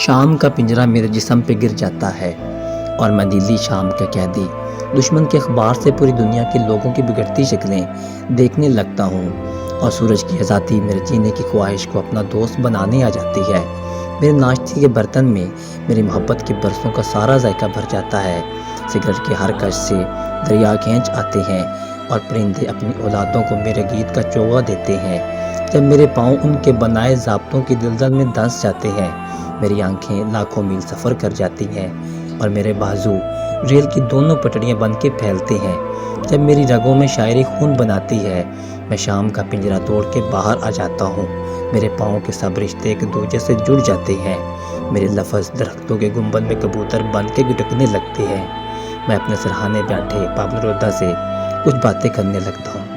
शाम का पिंजरा मेरे जिस्म पे गिर जाता है और मैं नीली शाम का कैदी दुश्मन के अखबार से पूरी दुनिया के लोगों की बिगड़ती शक्लें देखने लगता हूँ और सूरज की आज़ादी मेरे जीने की ख्वाहिश को अपना दोस्त बनाने आ जाती है। मेरे नाश्ते के बर्तन में मेरी मोहब्बत के बरसों का सारा जायका भर जाता है। सिगरेट के हर कश से दरिया खींच आते हैं और परिंदे अपनी औलादों को मेरे गीत का चोगा देते हैं। जब मेरे पाँव उनके बनाए ज़ाब्तों की दलदल में धंस जाते हैं, मेरी आंखें लाखों मील सफ़र कर जाती हैं और मेरे बाजू रेल की दोनों पटड़ियाँ बन के फैलते हैं। जब मेरी रगों में शायरी खून बनाती है, मैं शाम का पिंजरा तोड़ के बाहर आ जाता हूँ। मेरे पाँव के सब रिश्ते एक दूसरे से जुड़ जाते हैं। मेरे लफ्ज़ दरख्तों के गुंबद में कबूतर बन के गुटकने लगते हैं। मैं अपने सरहाने बैठे पाबल रोदा से कुछ बातें करने लगता हूँ।